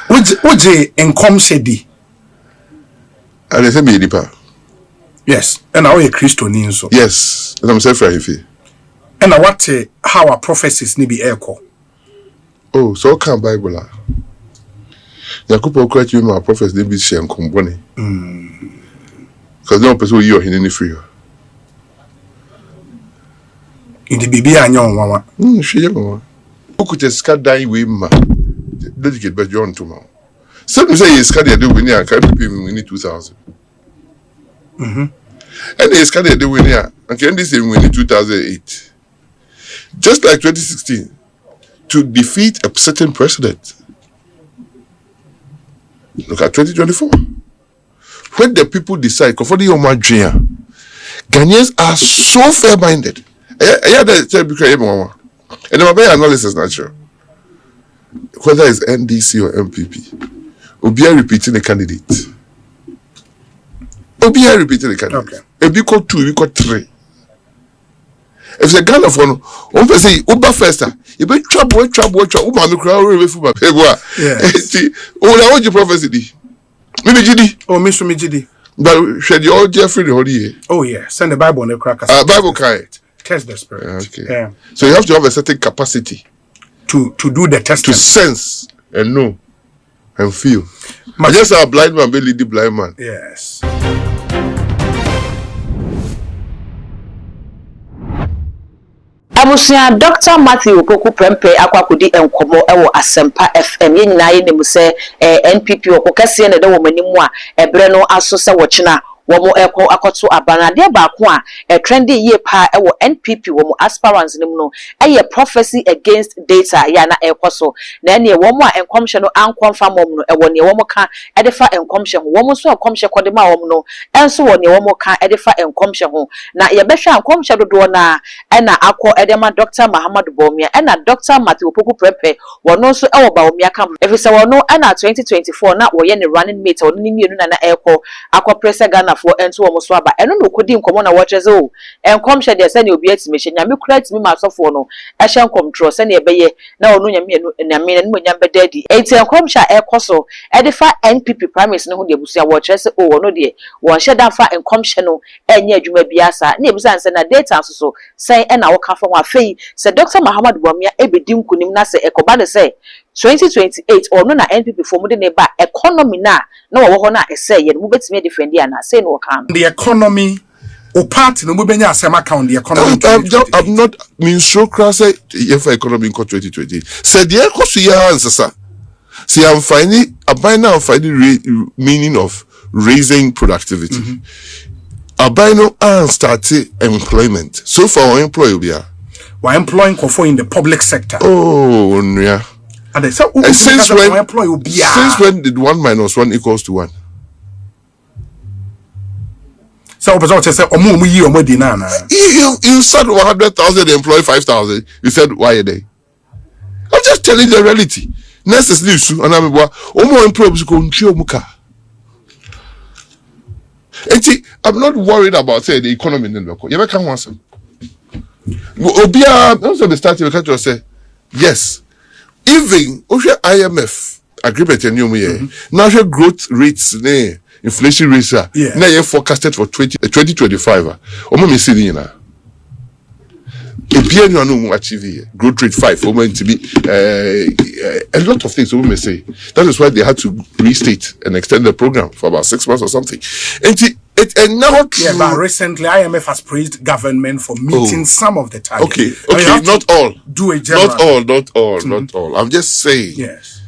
Oje income shedi. And they say me nipa. Yes, and now a Christian so. Yes, and I'm saying for ife. And now what how our prophecies ni be echo. Oh, so can Bible ah. Yakupo quite you my prophets they be share nkombone. Because no person you in any free. In the bibi anyon wawa. She mo. Who could scan die we ma. Dedicate by John to ma. Some say is scan dey win here can pay me win 2000. And they scan dey win here and can this win 2008. Just like 2016 to defeat a certain president. Look at 2024. When the people decide, Ghanaians are so fair-minded. And then my analysis is natural. Whether it's NDC or MPP, Obia repeating the candidate. Okay. If you got 2, you got 3. If the Ghana phone, one person say Uber faster. You be trouble. Uber me crowd away from my people. Yes. Oh, now what you prophecy? Maybe GD. Oh, Miss me GD. But should you all Jeffrey the whole year? Oh yeah, send the Bible on the crackers. Bible kind. Test the spirit. Okay. Yeah. So you have to have a certain capacity to do the test. To sense and know and feel. I just a blind man, be lead the blind man. Yes. Abusia Dr. Matthew Opoku Prempe akwakudi enkomo ewo Asempa FM yina ye nemu se NPP okokase ne de wo manimu a ebre no aso se wo china womo eko akoto abana de ba ko a trendy ye pa ewo NPP womo aspirants nim no eye prophecy against data ya na ekoso na ne womo a enkomhye no ankonfam mom no ewo ne womo ka edefa enkomhye ho womo so enkomhye kode ma womo no enso wo ne womo ka edefa enkomhye ho na ye behwa enkomhye dodo na ena akọ edema Dr. Muhammad Bomia ena Dr. Matthew Opoku Prempe wono so ewo ba omia kam efise wono ena 2024 na wo ye ne running mate wono ni mienu na ekọ akọ presa Ghana for ento wo so aba eno no kodi nkomo na wocheze o enkomhye de se ne obi atime hye nyame kura atime ma asofo no ehye nkomtro se ne ebeye na wono nyame nyame no nyame bedadi enti enkomhye ekoso edefa NPP primaries ne ho de busia wo chese o wono de won hye dafa enkomhye no enye adwuma biasa na ebusa nse na data so say ena wo ka fa wa fei se Dr. Muhammad Bomia ebedi nkunim na se ekoba de se 2028 or no na NPP for mu de ne ba economy na wo ho na ese ye mu betime defend ya na say no kan the economy o party no mu benya asema account the economy I'm not mean so cross for economy in 2020 said the cost ya answer see I'm finding meaning of raising productivity abino and start employment so for employee we are employing in the public sector. Oh yeah. And since when did 1 minus 1 equals to 1? So you said 100,000 employ 5,000. You said why a day? I'm just telling the reality. Next is news and I'm not worried about say the economy in the you can answer. Obia also be starting to say yes. Even IMF agreement in new year. National growth rates, inflation rates are now forecasted for 2025. Me see na. If you no achieve growth rate 5, to be a lot of things we may say. That is why they had to restate and extend the program for about 6 months or something. And now but recently IMF has praised government for meeting some of the targets. Okay, not all. Do a general. Not all. I'm just saying. Yes.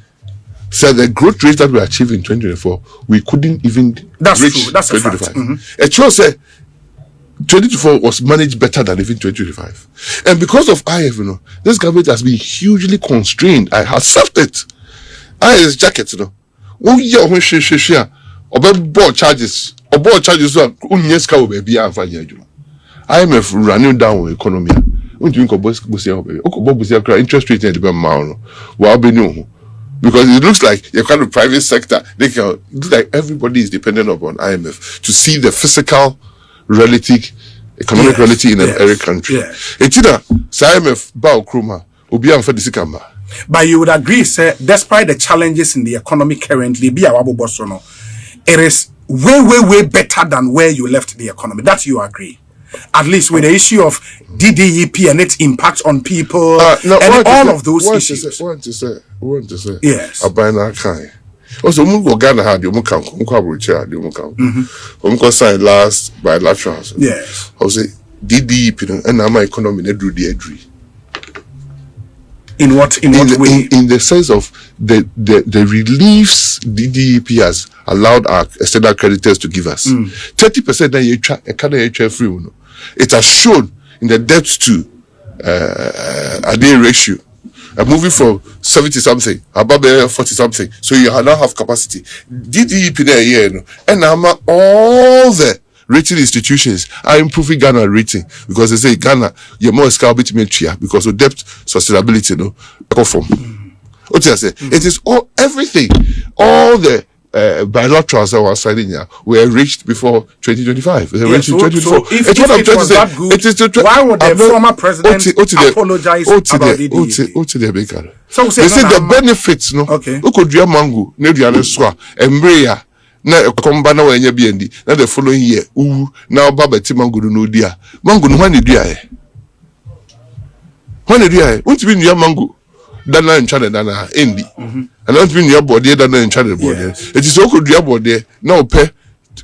So the growth rate that we achieved in 2024, we couldn't even reach true. That's 2025. A fact. It shows that 2024 was managed better than even 2025. And because of IMF, this government has been hugely constrained. I accept it. IMF's jacket, 1 year when she about board charges. About charges so unyeska will be IMF running down with economy. Interest rate and because it looks like the kind of private sector it looks like everybody is dependent upon IMF to see the physical economic reality in every country. It's either IMF bao kroma obi amfa disikamba. But you would agree, sir, despite the challenges in the economy currently, it is way better than where you left the economy. That you agree. At least with the issue of DDEP and its impact on people and all of those issues. Want to say. Yes. Also, Ghana had the signed last bilaterals. Yes. I say DDEP and my economy they do the agree. In what way? In the sense of the reliefs DDEP has allowed our external creditors to give us. 30% that free. It has shown in the debt to a day ratio. Moving from 70 something, above 40 something. So you now have capacity. DDEP there, and all the rating institutions are improving Ghana rating because they say Ghana you're more scalability because of debt sustainability, What I say? It is everything, all the bilaterals that were signing here were reached before 2025. They reached in 2024. So if it was that good, why would the former president apologize about DDEP? So they say the benefits, Okay. Who could do mango, Embreya. Now combine when you be now the following year, now Baba Timango no dear. Mango no one dear. When dear, what you mean your mango? Dana and China Dana Indi. And not mean your body Dana and China body. It is so good your body, no pay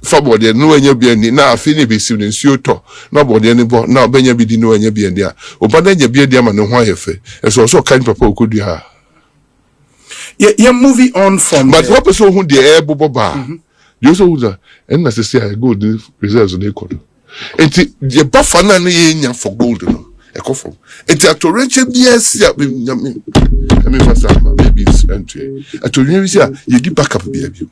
for body, no when you be any now finish be soon in Suto, no body any board, now Benya be no when you be in there. O Baden you be a diamond and why if it's also kind of people could you have. Yeah, moving on from but what person who the air bubble bar. You also would and necessarily gold reserves on the economy. And the buffer na for gold, a coffin. It's a torrential BS. I mean, first time, babies entry. A torrential, you give backup, baby.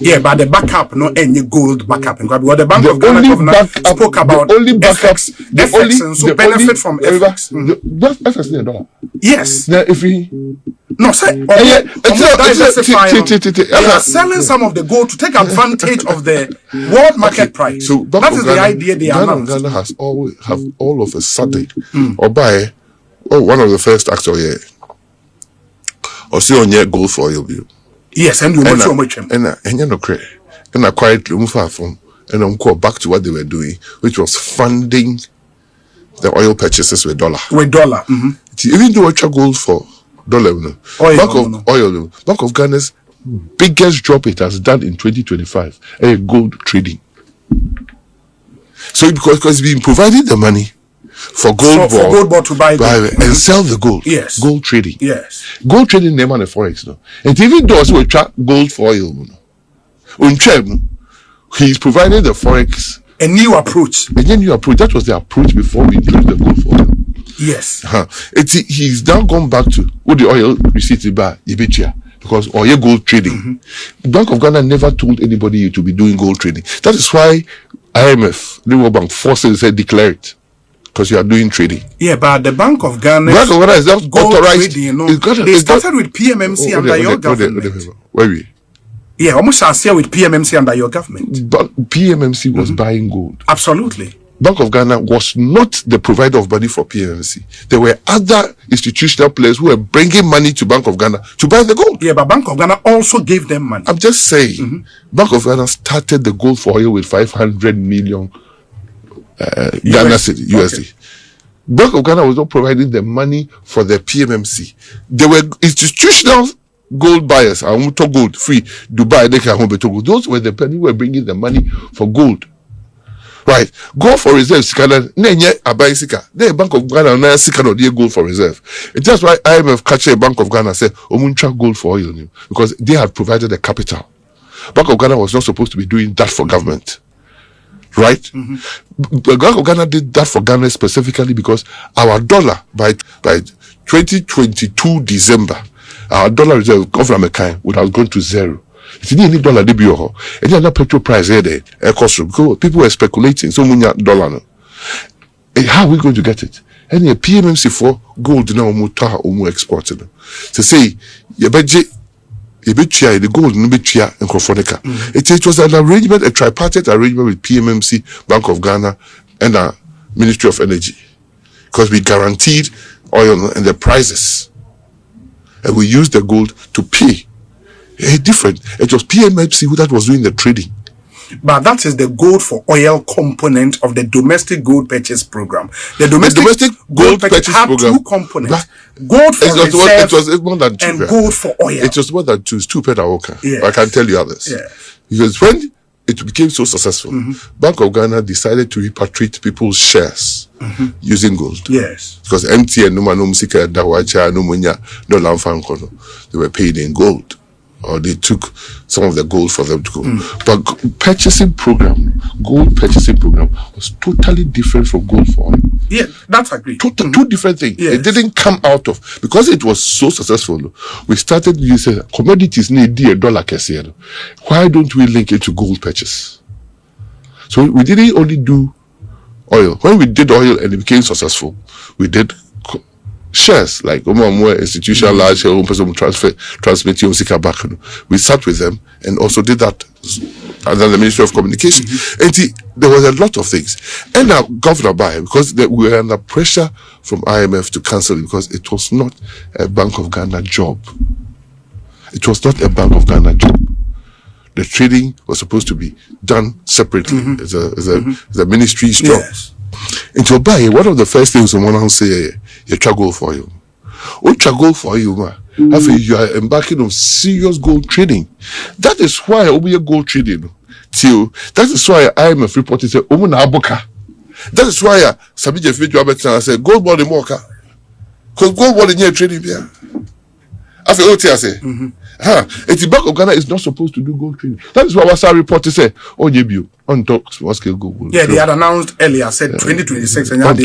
Yeah, but the backup, no any gold backup. What the Bank of Ghana governor spoke about the only backup, FX and so benefit from FX. FX is the dollar. Yes. Now, if we no, sir. They are selling some of the gold to take advantage of the world market price. So that is the idea they announced. Ghana has always have all of a sudden, or by one of the first acts of year, or see on your gold for oil bill. Yes, and you want so much. And you know, and I quietly move far from and I'm called back to what they were doing, which was funding the oil purchases with dollar. Even though I gold for dollar, Bank of Ghana's biggest drop it has done in 2025, gold trading. So because it's been providing the money for gold board to buy and sell the gold. Yes. Gold trading. Yes. Gold trading name on the forex no. And even those who track gold for oil he's providing the forex a new approach. That was the approach before we introduced the gold for oil. Yes. He's now gone back to what the oil receipt by Ibichia because oil gold trading. Bank of Ghana never told anybody to be doing gold trading. That is why IMF, the World Bank, forced said declare it because you are doing trading. Yeah, but the Bank of Ghana is not authorized. Trading, they started with PMMC under your government. Where we? Yeah, almost shall say with PMMC under your government. But PMMC was buying gold. Absolutely. Bank of Ghana was not the provider of money for PMMC. There were other institutional players who were bringing money to Bank of Ghana to buy the gold. Yeah, but Bank of Ghana also gave them money. I'm just saying, Bank of Ghana started the gold for oil with 500 million Ghana USD. Bank of Ghana was not providing the money for the PMMC. There were institutional gold buyers. I want to gold free. Dubai, they can home gold. Those were the people who were bringing the money for gold. Right, gold for reserve. Nenye abaisika. The Bank of Ghana na sika no dey gold for reserve. It's just why IMF catch Bank of Ghana say omuncha gold for oil because they had provided the capital. Bank of Ghana was not supposed to be doing that for government. Right? Bank of Ghana did that for Ghana specifically because our dollar by 2022 December, our dollar reserve government would have gone to zero. It's any dollar they be and then the petrol price here because people were speculating so many dollar. How are we going to get it? And the PMMC for gold now more exporting. To say the gold and it was an arrangement, a tripartite arrangement with PMMC, Bank of Ghana, and the Ministry of Energy. Because we guaranteed oil and the prices and we used the gold to pay. Different. It was PMFC who that was doing the trading. But that is the gold for oil component of the domestic gold purchase program. The domestic gold purchase had program, 2 components. Gold for reserve it was more than 2, and gold for oil. It was more than 2. It's 2 Petawoka. Yeah. I can tell you others. Yeah. Because when it became so successful, Bank of Ghana decided to repatriate people's shares using gold. Yes. Because MTN, they were paid in gold. Or they took some of the gold for them to go. But gold purchasing program was totally different from gold for oil. Yeah, that's agreed. Two different things. Yes. It didn't come out of, because it was so successful, we started using commodities near $1. Why don't we link it to gold purchase? So we didn't only do oil. When we did oil and it became successful, we did shares, like institutional large share person transmit back. We sat with them and also did that under the Ministry of Communication. And there was a lot of things. And now Governor Bai, because we were under pressure from IMF to cancel it because it was not a Bank of Ghana job. It was not a Bank of Ghana job. The trading was supposed to be done separately. It's a ministry job. Yes. Into Obai, one of the first things someone say, you gold for you. What gold for you, man? You are embarking on serious gold trading. That is why we are gold trading. That is why I am a free party. Say, that is why Sabija Fiji said, gold body mocha. Because gold body near trading here. After what I say, the Bank of Ghana is not supposed to do gold trading. That is why our reporter said, oh, you on top small scale gold. Yeah, they had announced earlier, said 2026, and that's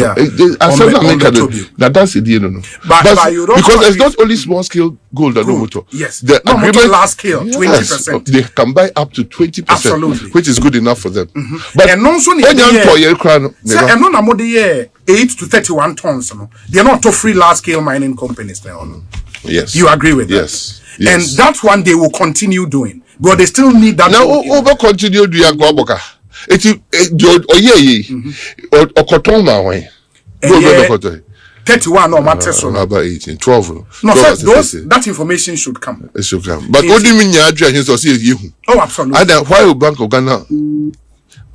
the deal, no. But you don't, because it's not only small scale gold and no. Yes, the agreement large scale, 20%. They can buy up to 20%, absolutely, which is good enough for them. But and also, when you're 8 to 31 tons, they are not to free large scale mining companies now. Yes, you agree with that? Yes. And that one they will continue doing, but they still need that. Now, over continue doing Goboka. It's or Kotoma way. 31 or matters on about 18, 12. No, that information should come. It should come. But what do you mean your address or see you? Oh, absolutely. And why will Bank of Ghana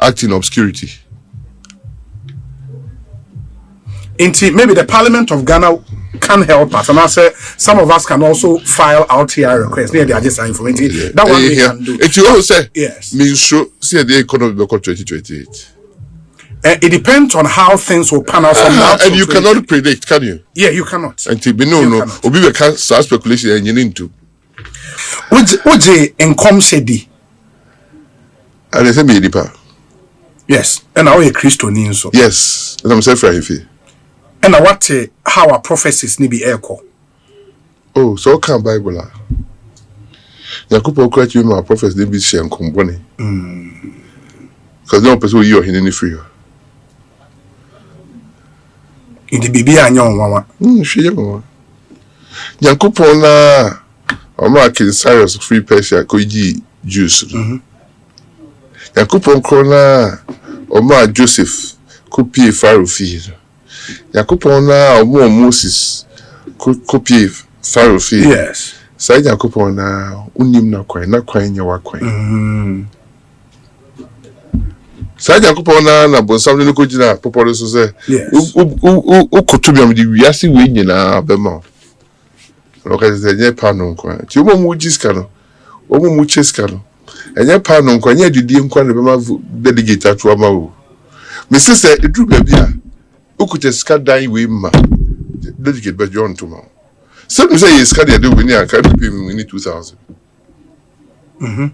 act in obscurity? Maybe the Parliament of Ghana can help us, and I say some of us can also file RTI requests. They are just information. That one we can do. If you also say yes, means sure see the economy will 2028. It depends on how things will pan out from now. And you cannot predict, can you? Yeah, you cannot. And no. Obi we can start speculation and you need to. Oje income shedi. And they say me deeper. Yes, and now a Christian so. Yes, and I'm saying for him. And what how our prophecies need be echo. Oh, so can Bible. Yakupo correct you my prophecies they be share and combone. Because no person you are in free. In the baby anyon wawa. She Yakupo na King Cyrus free Persia koji juice. Yakupo krona Oma Joseph copy Pharaoh feed. Yakupon na Moses copy Pharaoh fee. Yes. Say Yakupon na unim na kwan nya wakwan. Say Yakupon na bonsam no kojina poporo so say. Yes. U kotumi am di wiase we nyina bema. No ka say nye pa no kwan. Ti omo mu jiska no. Omo mu cheska no. Enye pa no kwan nya didi nkwan ne bema delegate atu ama wo. Me say edu bia Ukute skadai we ma. Dedicate by John tomorrow. Some say he scaded the winner, can be winning 2000. And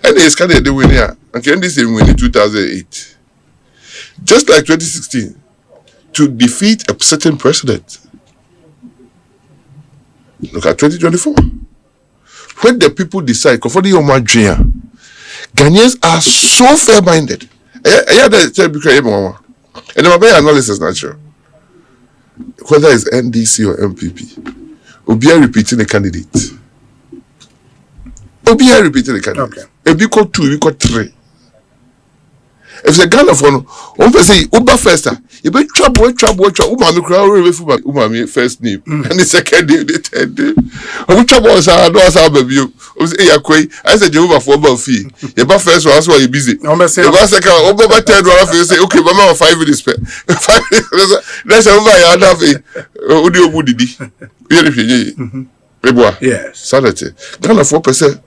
they scaded the winner, and can this win 2008. Just like 2016, to defeat a certain president. Look at 2024. When the people decide, Ghanaians are so fair-minded. And my analysis natural. Whether it's NDC or MPP, Obia repeating the candidate. Okay. If you got 2, you got 3. If the Ghana for one person Uber first, You be trouble. Umami crowd refu umami first name and the second name, the third name. Omu trouble sa no sa baby. O say yakoi. I say Jehovah for about fee. You ba first one, that's why you busy. You ba second, over third one, you say okay, mama 5 minutes. 5 minutes. Let's over ya na fe. Odi obu didi. You dey Eboa. Yes. Sanity. Ghana 4%.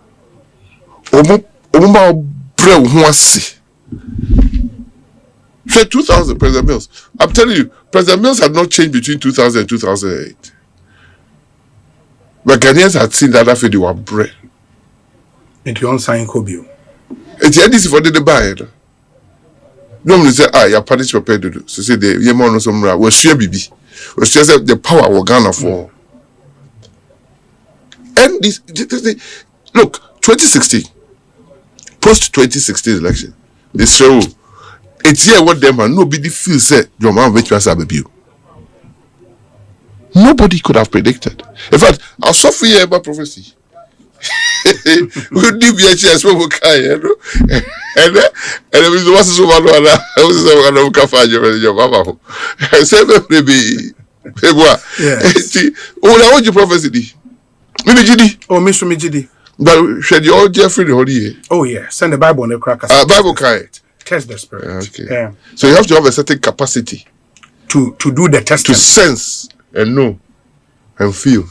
Omu ma bre ho ase. 2000 President Mills. I'm telling you, President Mills had not changed between 2000 and 2008. But Ghanaians had seen that after they were bread. And you unsign Kobio. It's the NDC for the buy. Normally say, you're punished for pay to do. So say the Yemon or some was share BB. Was just the power of Ghana for. And this look, 2016, post 2016 election, they show. It's here what them and nobody feels said your man went to baby. Nobody could have predicted. In fact, I'll suffer here about prophecy. We did be a chance for and it was what's so bad. I was a find your mama. I said, baby, oh, I want your prophecy. Maybe GD. Oh, Miss GD. But should you all Jeffrey the whole year? Oh, yeah. Send the Bible on the crackers. Bible kind. Test the spirit. Okay. Yeah. So you have to have a certain capacity to do the testing. To sense and know and feel.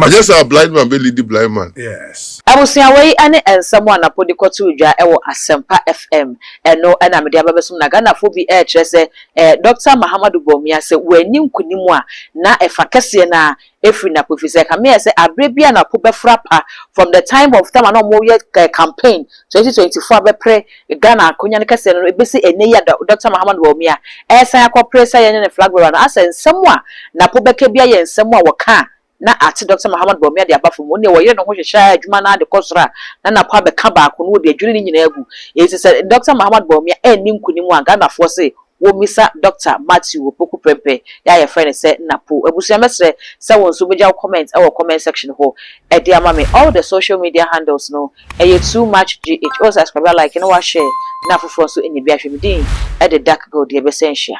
Just a blind man, be the blind man. Yes. I was saying away and someone upon the Kotuja ewo Asempa FM and no and I'm the Ababasum Nagana for be say Dr. Mahamadou Bomia say when you kunimwa na efakasi na every napo say come say abrebia na po befrapa from the time of time no more campaign 2024 be pre Ghana konya ne kase no be say ene ya Dr. Mahamadou Bomia say akwa pre say yen flag bearer na asen semwa na po beka bia yen semwa waka na ati Dr. Mahamadou Bomia de abafo mo ne wo ye no ho hwehwa adwuma na de kosra na pa be ka ba ko no de adwiri ni nyina agu e say Dr. Mahamadou Bomia eni nkunimu Ghana fo say wo misa Dr. Matthew Opoku Prempe ya ye friend say NAPO abusia mesre say won so beja comment e comment section ho e de ama me all the social media handles no e too much gh o subscribe like no wa share na foforo so eni bia hwemidin e de dark gold e be sensia